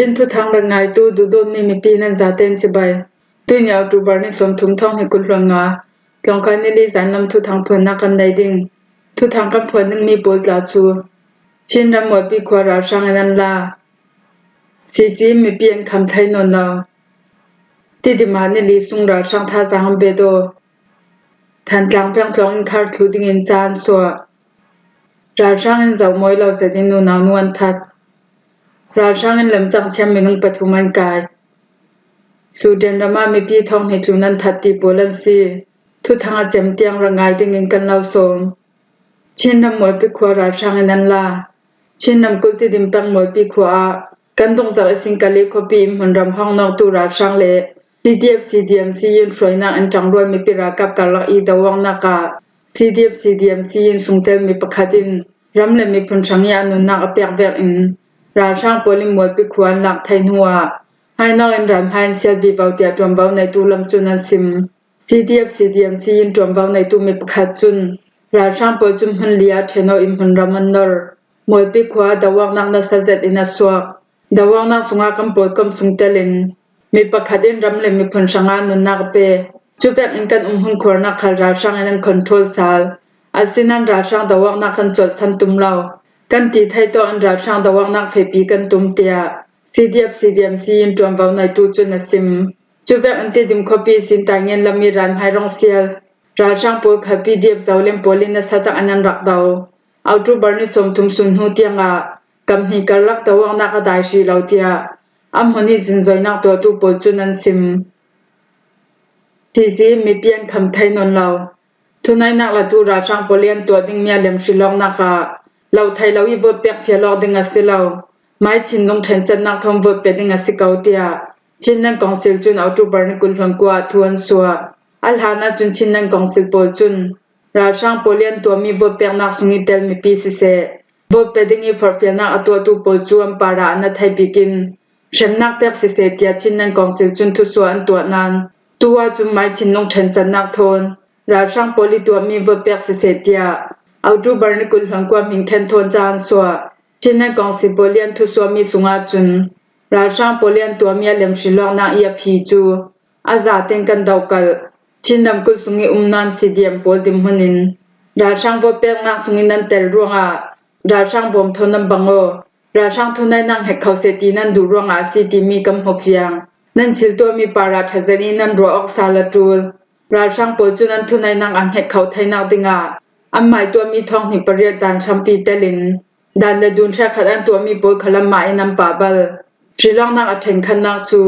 ชินทุทางระงายตูดูโดนมีปีนันจาเต็นสิบายตุยเอาตูบาร์นี่สมทุมท่องให้กุลงาลองกันนี่ลิสันนำทุทางเพื่อนนักกันได้ดิ่งทุทางกับเพื่อนนึงมีบทลาชูชินรำหมดปีขวาราช่างนันลาซีมีเปลี่ยนคำไทยนนเราที่ดิมานี่ลิสุงราช่างท่าสังเบโดทันกลางเพียงจองอินคาร์ทูดิ่งอินจานสัวราช่างอินเจ้ามวยเราเสดินนูนานวนทัดราช่างอินลำจังเชียมมินุงปฐุมันกายสูเดนรามามีพี่ทองให้ทุนันทัดตีโบลันซีทุทางอาเจมเตียงระงายดิ่งอินกันเราสมชินนำหมวยปีขวาราช่างอินนันลาชินนำกุลที่ดิมปังหมวยปีขวากันตรงจากสิงกาลีคบีมหันรำห้องนอกตูราช่างเละCDMC ยินช่วยนักอันจังรวยมีปิรากับการลักอีดาวังนักา CDMC ยินสุงเตลมีประคดินรำเลมีพนชังยานุนักอเปียกเบียกอินราช่างโพลิมวยปีขวานหลักไทยหัวให้นักอินรำให้เสียดีเบาเตียจวมเบาในตูลำจุนันซิม CDMC ยินจวมเบาในตูมีประคจุนราช่างโพจุมหันเลียเทโนอิมหันรามันนอร์มวยปีขวาดาวังนักนัสเซตอินัสวกดาวังนักสุงากัมโพกมสุงเตลินมีประคดินรำเลมีพนชังานุนักเปจูแบบอินกันหุ่นขวนักขราช่างอินันคอนโทรลซาลอาศินันราช่างดาวังนักกันจดสันตุมเลากันตีไทยตัวอันราช่างดาวังนักเฟปีกันตุมเตีย CDMC ยินจวมเบาในตูจุนสิมจูแบบอันติดิมคบีสินตายเงินลำมีรันให้รองเซียลราช่างโพคบีเดียบเจ้าเล่มโพลินนัสตักอันนันรักดาวเอาจูบาร์นิสมทุมสุนหูเตียงกำหิการลักดาวังนักได้ชีเหล่าเตียอัมฮนิจินจอยนักตัวตูโพจุนันซิมซีมีเปลี่ยนคำไทยนนเราทุนายนักละตูราช่างโพเลียนตัวดิ่งเมียเล่มชิลองนักเราไทยเราอีเวอร์เปียกเฟียลอดิ่งสิเราไม่ชินลงเทนจันนักทอมเวอร์เปียดิ่งสิเกาเตียชินนังกองสิลจุนเอาตูบาร์นิกุลหงกัวทวนสัวอัลฮานาจุนชินนังกองสิลโพจุนราช่างโพเลียนตัวมีเวอร์เปียกนักสุงิเตลมีปีซิเซเวอร์เปียดิ่งอีฟอร์เฟียนักตัวตูโพจวมปาราอันไทยปิกินเชมนักเปียกซิเซเตียชินนังกองสิลจุนทุส่วนตัวนั้นตัวจุมไม่ชินลงเทนจันนักทนราช่างโพลีตัวมีเวอร์เปียกซิเซเตียเอาดูบาร์นิกุลหงความหิงเทนทนจานสัวชินนังกองสิโพเลียนทุส่วนมีสุงาจุนราช่างโพเลียนตัวมีเล่มชิลองนักเอียพีจูอาซาเต็งกันดาวกัลชินนำกุลสุงินันซีเดียมโพลดิมหุนินราช่างเวอร์เปียกนักสุงินันเตลรัวงราช่างบอมทนนำบังโอราช่างทุนได้นั่งให้เขาเสตีนั่นดูร่วงซีตีมีกำหบยังนั่นชิลตัวมีปาราทเซนีนั่นรัวออกซาลตูลราช่างโปจุนันทุนได้นั่งอันให้เขาไทยนักดิงอันหมายตัวมีทองหิปเรียดานชัมปีเตลินดานเลดุนชาขัดอันตัวมีโปขลัมหมายนำป่าบัลชิลองนักอัดเทงขันนักจู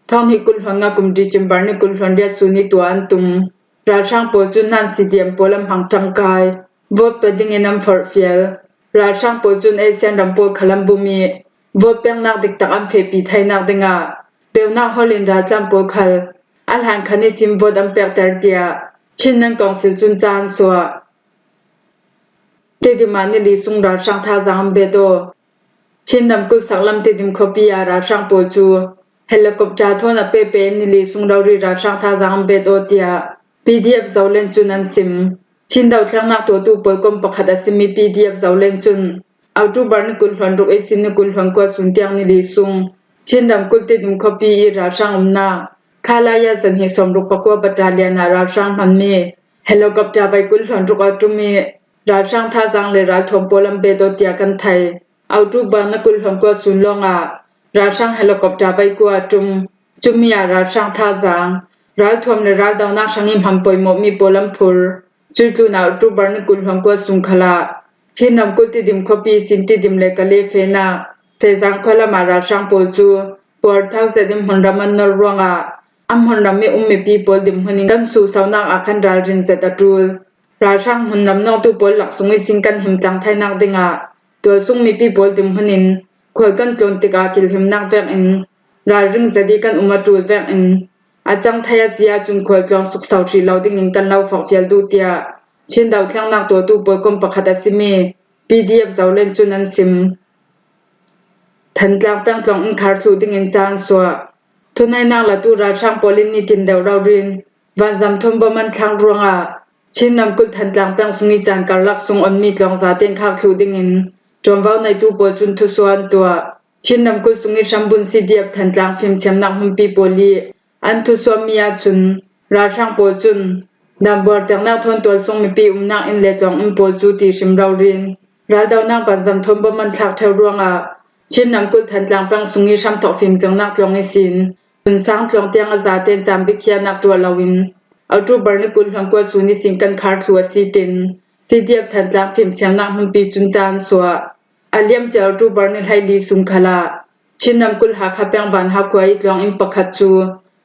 ทองหิกุลหงกุมดิจิมบาร์นิกุลหงเดียสุนิตัวอันตุมราช่างโปจุนันซีเดียมโปลัมหังจังกายวอดเปดิงนำฟอร์เฟียลราช่างโปจุนเอเซียนรำโปขลัมบุมีวอดเปียงนักดิกตักอันเฟปีไทยนักดิงเปียวนักฮอลินราจัมโปขัลอัลฮันคันิซิมวอดอัมเปียกเตอร์เตียชินนังกองสิลจุนจานสัวเตดิมานิลิสุงราช่างท่าจังเบโดชินนำกุลสักลำเตดิมคบียาราช่างโปจูเฮลิคอปเตอร์ทวนเปเปนิลิสุงดาวรีราช่างท่าจังเบโดเตีย PDF เจ้าเล่นจุนันซิมชินดาวทางนักตัวตูปอยกมปขัดสิมี PDF เจ้าเล่นจุนเอาจูบาร์นิกุลหงรุกเอซินนิกุลหงกัวสุนเตียงนิลิสุงชินดำกุลเตดิมคบีราช่างนาคาลายาสันหิสมรุกปกัวบัตรเลียนาราช่างมันมีเฮลิคอปเตอร์ไปกุลหงรุกอัตุมีราช่างท่าจังเลราทอมโปลัมเบโดเตียกันไทยเอาจูบาร์นิกุลหงกัวสุนลงราช่างเฮลิคอปเตอร์ไปกัวจุมีราช่างท่าจังราทอมเลราดาวนักช่างอิมหัมปอยโมมีโปลัมพูลจุดนาจูบาร์นิกุลหงกัวสุนขลาชินนำกุลติดิมคบีสินติดิมเลกเลเฟนาเซซังขลามาราช่างโปจูปวดเท้าเสดิมหันรามันนรวงอัมหันรามีมีปีโปดิมหันิกันสู่สาวนักอาคันราจินเซตตูลราช่างหันนำนอกตูโปหลักสุงอิสิงกันหิมจังไทยนักดิงตัวสุงมีปีโปดิมหันินคอยกันจนติกากิลหิมนักแบกอินราริงเสดีกันมาตูแบกอินอาจังไทยเสียจุนคอยกลองสุกสาวชีเราดิงินกันเราฝากเฟียลดูเตียชินดาวเที่ยงนักตัวตูโปกมปขัดสิมี PDF เจ้าเล่นจุนันซิมทันกลางแป้งจองอินคาร์ทูดิงินจานสัวทุนายนักละตูราช่างโพลินนิตินเดวเรารินวันจำทมบมันช่างรัวงชินนำกุลทันกลางแป้งสุงิจานการลักสุงอันมีกลองซาเตียงคาร์ทูดิงินจอมเว้าในตูโปจุนทุส่วนตัว ชินนำกุสุงิชัมบุนสิเดียบทันจางฟิมเชมนักหุมปีโปลีอันทุสวมียาจุนราช่างโปจุนดำบอร์จากนักทนตัวทรงมีปีนักอินเลจองอิมโปจูตีชิมเราเรียนราดาวนักปันจำทนบ่มันทักเทวรวงชินนำกุทันจางปังสุงิชัมตอกฟิมเจงนักทองในสินเป็นสร้างทองเตียงอาซาเตนจำบิเคียนักตัวลาวินเอาจูบาร์นิกุลหังกัวสุนิสิงกันคาร์ทัวซีตินสิเดียบทันจางฟิมเชมนักหุมปีจุนจานสัวอาเลียมเจ้าจูบาร์นิไทยดีสุงคลาชินนำกุลหาขับยังบันหักไว้กลองอิมปะขัดจู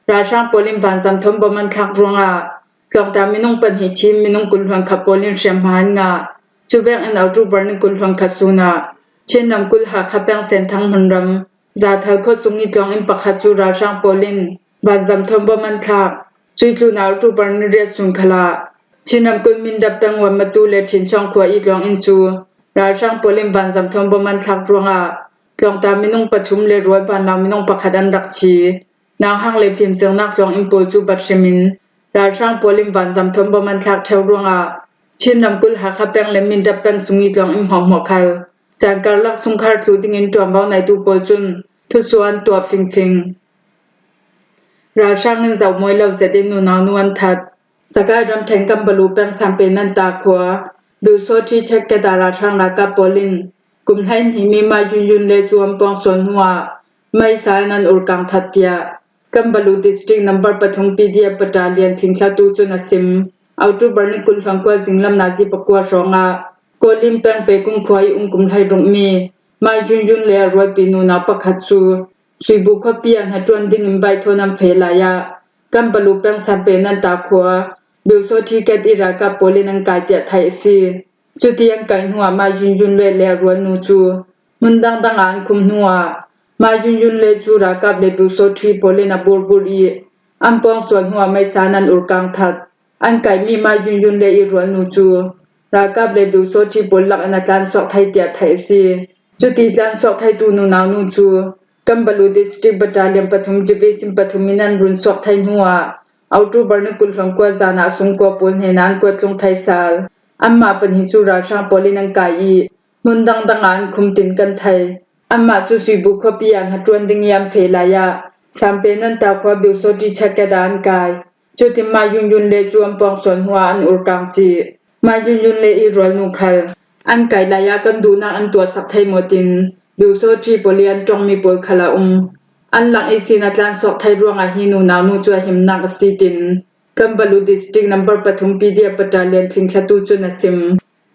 ราช่างโปลิมบันจำทนบ่มันทักรวงกลองตามินงปันหิชิมมินงกุลหังขับโปลิมเชมหานงาจูเวงอันเอาจูบาร์นิกุลหังขัดซูนาชินนำกุลหาขับยังเส้นทางมันรำจาเธอโคสุงิกลองอิมปะขัดจูราช่างโปลิมบันจำทนบ่มันทักจุยลูนาจูบาร์นิเรียสุงคลาชินนำกุลมินดับตังวันมาตูเลชินช่องขวาอีกลองอินจูราช่างโปลิมบันจำทนบ่มันทักรวงกลองตามินงปฐุมเลรวยบานนามินงปะขัดันรักชีนางห้างเลฟิมเสียงนักจองอิมโปจูบัตชมินราช่างโปลิมวันจำทนบ่มันทักเทวรวงชินนำกุลหาขับแปงเลมินดับแปงสุงีจองอิมหอมหัวคัลจากการลักสุงคาร์ทูติงินตัวเบาในตูโปจุนทุสวนตัวฟิงราช่างเงินเจ้ามวยเหล่าเสดินนูนานวนทัดสกายรำแทงกำบลูแปงสามเป็นนันตาขัวบิวโซที่เช็คแกดาราช่างลากาโปลินกุมให้หิมีมายุนเลจวมปองสวนหัวไม่สายนันอุรกังทัตยากัมบลูดิสตริกนัมเบอร์ปฐมปีเดียบตาเลียนทิ้งคลาตูจุนสิมเอาจูบาร์นิกุลฟังกว่าสิงลำนาซีปกัวรองโกลิมแปงเปกุงควายกุมไทยรงมีมายุนเลรวยปีนูนาปะขัดซูสุยบุคเปียนหัดจวนดิ่งใบโทนำเฟลายากัมบลูแปงสัมเปนันตาขัวบิวโซที่แกติรากาโปลินังกายเตียไทยซีจุดยังไก่หัวมายุนเลรวนนูจูมุนดังดังอันคุมหัวมายุนเลจูรากับเลบุโซทรีโปเลนาบูร์บุรีอัมปองส่วนหัวไม่สานันอุรกังทัดอันไก่มีมายุนเลอีรวนนูจูรากับเลบุโซทรีโปลักอนาจารย์สอกไทยเตียไทยซีจุดจานสอกไทยตูนูนาวนูจูกัมบลูดิสตริกบัตตาเลียนปฐุมดิวิสิมปฐุมินันรุนสอกไทยหัวเอาจูบาร์นิกุลฟังกว่าจานาสุงกัวปุนเฮนานกวดลงไทยซาลอัมมาเป็นหิจูราช่างโปลินังกายมุนดังอันคุมตินกันไทยอัมมาจุสุยบุคเปียนหัดจวนดิ่งยามเฟลายาสามเป็นนันตาควาบิวโซดิชักกะดานกายจุติมายุนเลจวมปองสวนหัวอันอุรกังจีมายุนเลอีรวนูคัลอันไก่ลายากันดูนางอันตัวสักไทยโมตินบิวโซทรีโปเลียนจงมีปลคลาอันหลังอีซีนัดลานสอกไทยรวงอาฮินูนาวนูจัวหิมนักซีตินกัมบลูดิสตริกนัมเบอร์ปฐมปีเดียบตาเลียนทิ้งคลาตูจุนสิม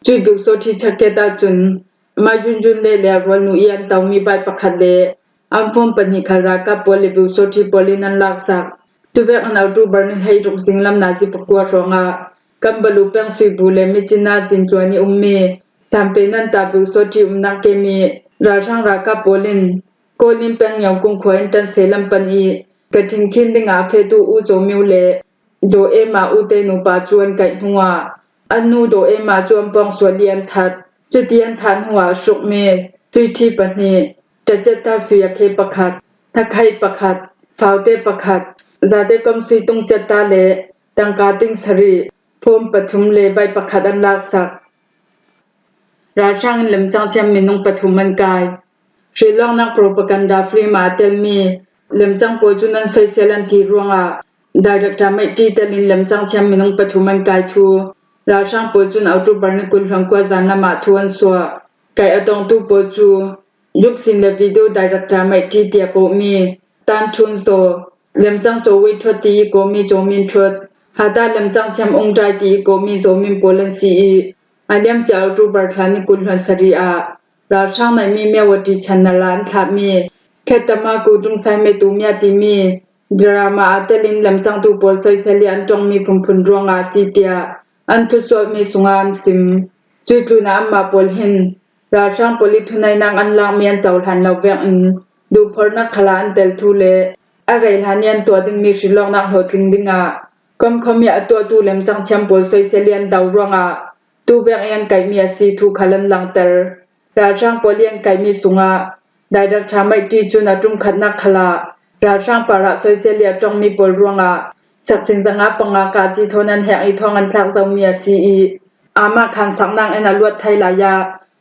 จุยบิวโซที่ชักเกตาจุนมายุนเลรวนนูอียนเตามีใบปะขัดเลอัมฟอมปันหิคารากาโปลิบิวโซที่โปลินันลักษักจุเวกอันเอาดูบาร์นให้รุกสิงลำนาซีปกัวรองกัมบลูเปงสุยบูเลมิจินาจินตัวนี้เมตามเป็นนันตาบิวโซที่นักเกมีราช่างรากาโปลินโกลิมเปงยาวกุงขวัญตันเซลัมปันอีกระทิงคินดิงอาเฟตูอูโจมิวเลโดเอมาอูเตนูปาจวนไก่หัวอันนูโดเอมาจวมปองสวนเลียนทัดจุดเตียนทานหัวสุกเมตุยที่ปนีแต่เจตาสุยเคปะขัดทักไข่ปะขัดฟาวเตปะขัดจาเตกมสุยตุงเจตาเลตังกาติงสรีพมปฐุมเลใบปะขัดอันลักษักราช่างลำจังเชียมมินงปฐุมมันกายชีลองนักโปรปกันดาฟรีมาเตลมีลำจังโปจุนันโซเซลันทีรวงได้รักทำให้จีเตลินลำจังเชียมมินงปฐุมมันกายทูราช่างโปจุนเอาตูบาร์นิกุลฟังกว่าจานามาทวนสัวไก่อตองตูโปจูยุคสินเลวิดีโอได้รักทำให้จีเตียโกมีตันทุนโซลำจังโจวิทวตีโกมีโจมินทวดหาดาลำจังเชียมองใจตีโกมีโจมินโปลันซีอันเลียมจะเอาตูบาร์ทานิกุลฟังสรีอาราช่างในมีเมียวดีชันนาลานทับมีแค่ตมากูจุงไซเมตุเมียติมีดรามาอัตลินลำจังตูโปลซอยเซลียนจงมีพุ่นรวงอาซีเตียอันทุสวดมีสุงานสิมจุดลูนามาปลหินราช่างปลิทุนัยนางอันลางเมียนเจ้าหันเราแวงดูพอนักขลานเตลทุเลอะไรหาเนียนตัวดึงมีชิลองนักโหดลิงดิงกมเขามีตัวตูลำจังเชียมปลซอยเซเลียนดาวรวงตูแวงเอ็นไก่มีซีทูขลันลังเตอราช่างปเลียนไก่มีสุงได้รักทำให้จีจุนจุงขัดนักขลาราช่างปาระซอยเซเลียจงมีปลรวงสักสินจังปังกาจีโทนันแหงอีทองอันทักเจ้าเมียซีอามาคันสังนางเอ็นลวดไทยลายา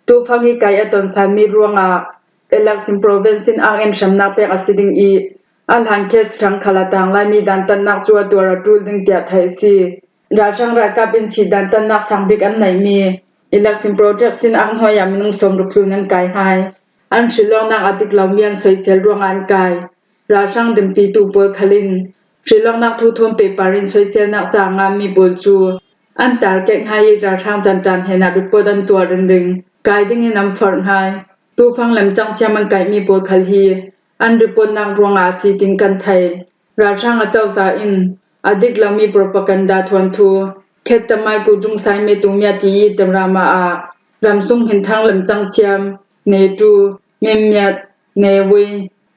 ตูฟังอีไก่อตนสันมีรวง Elaksim province in ang en shamna pe asiding I an han kes thang khala tang lai mi dan tan nak chua tura tul ding tia thai si ra chang ra ka bin chi dan tan nak sang bik an nai mi Elaksim project sin ang hoya minung som ru khlu nan kai hai an shilong nak atik lawmian soisel ruang an kai ra chang dim pi tu pol khalin shilong nak thu thom pe parin soisel nak changa mi bol chu an tar kek hai ra chang jan jan hena report an tua ring ring kai ding in am phar hai tu phang lam chang chiam an kai mi bol khal hi an report nak ruanga si ting kan thai ra chang a chau sa in adik lami propaganda thon thu khet tamai ku jung sai me tu mya ti tamrama a ramsung hin thang lam chang chiam ne tu memyat ne wi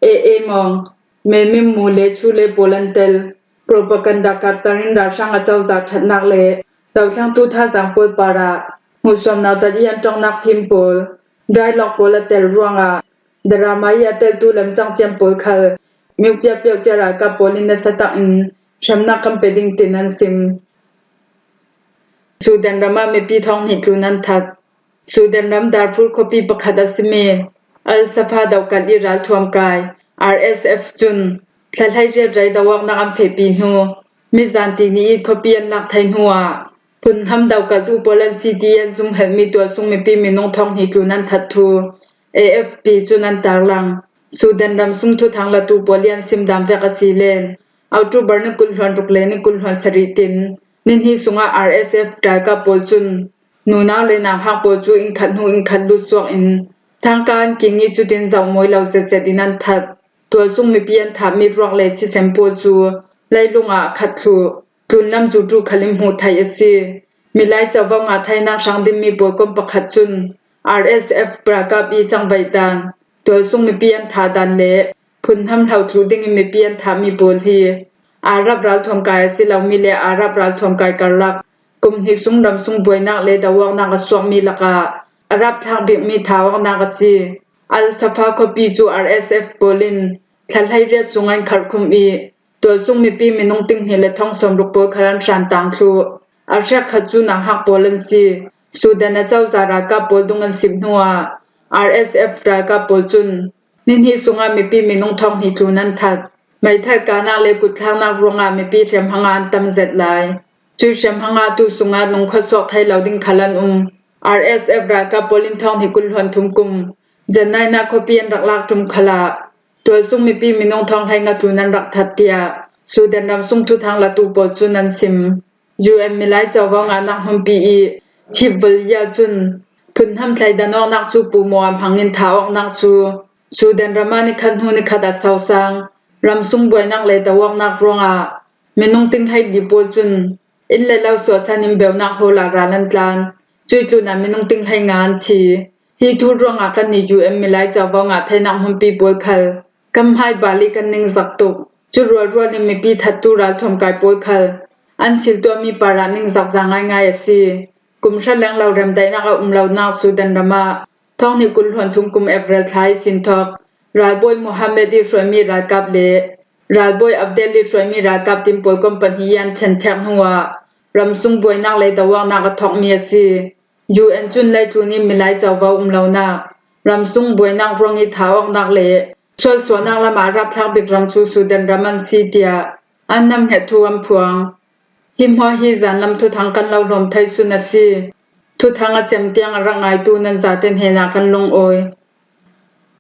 e mong me mim mu le chu le polantel propaganda ka tarin ra chang a chau za thatnak le taw chang tu tha sang pol para hu som na ta yan tong nak thim pol dialogue polatel ruanga drama ya tel tu lam chang chiam pol khal myuk pya pya chara ka polin na sata in shamna campaigning tinan sim Sudan rama me pi thong ni tlunan that Sudan ram Darfur copy pakhada sime al safa daw kan iral thuam kai RSF chun thalhai re rai dawak na am the pi hu mi zanti ni copy an lak thai huwa phun ham daw ka tu polan ctn zum hel mi to sung me pi me nong thong ni tlunan that thu AFP chunan tarlang Sudan ram sung thu thang la tu polian sim dam ve ka silen October na kul hon ruk le ni kul hon saritin nin hi sunga RSF tra ka pol chun nu na le na hak pol chu in khat hu in khat lu swak in thang kan kingi chu tin zaw moi lo se se dinan that to sung mi pian tha mi rok le chi sem pol chu lai lunga khat thu tun nam chu tu khalim hu thai ase mi lai chawa nga thai na sang dim mi pol kom pakhat chun RSF pra ka bi chang bai dan to sung mi pian tha dan le phun ham hlau thu ding mi pian tha mi pol hi Arab ral thom kai silaw mi le Arab ral thom kai karlak kum hi sung dam sung boinak le dawak na ka swak mi laka Arab thak bi mi thawak na ka si al safa copy chu RSF polin thalhai re sungan kharkhum I to sung mi pi minung ting hi le thong som ru pol kharan tran tang thu arsha khachu na hak polan si Sudan a chau zara ka pol dungan sim nuwa RSF ra ka pol chun nin hi sunga mi pi minung thong hi thunan that mai thai kana le ku thang na ronga me pi threm hanga tam zet lai chu threm hanga tu sunga nong kha sok thai loading khalan RSF ra ka polin thong hi kul hon thum kum janai na khopian rak lak tum khala to sung mi pi minong thong hai nga tu nan rak thattia Sudan ram sung thu thang la tu pol chunan sim milai chawa nga na hum pi I chibul ya chun phun ham thlai danok nak chu pu mo am hangin thawak nak chu Sudan ramani khan hu ni khada sausang ramsung boinak le dawak nak ronga menung ting hai di pol chun in le law so sanim bewnak hola ralan tlan chu chu na menung ting hai ngan chi hi thu ronga kan ni milai chawa nga thainak hum pi pol khal kam hai bali kan ning zaktuk chu ro ni mi pi thatu ral thom kai pol khal an chil to mi para ning zak zangai ngai asi kum sha lang law rem dai na ka law na Sudan rama thong ni kul hon thum kum April thai sin thok Ralboy Mohammedi Shoimi Rakab le Ralboy Abdeli Shoimi Rakab tim pol company yan chen thak huwa ramsung boinak le dawak na ka thok mi asi UN chun lai tu ni milai chawa launa ramsung boinak rongi thawak nak le sol sonak la ma rap thak bik ram chu Sudan raman sitia annam he thuam phuang himho hi zan lam thu thang kan law lom thai sunasi thu thanga chem tiang rangai tu nan zaten hena kan long oi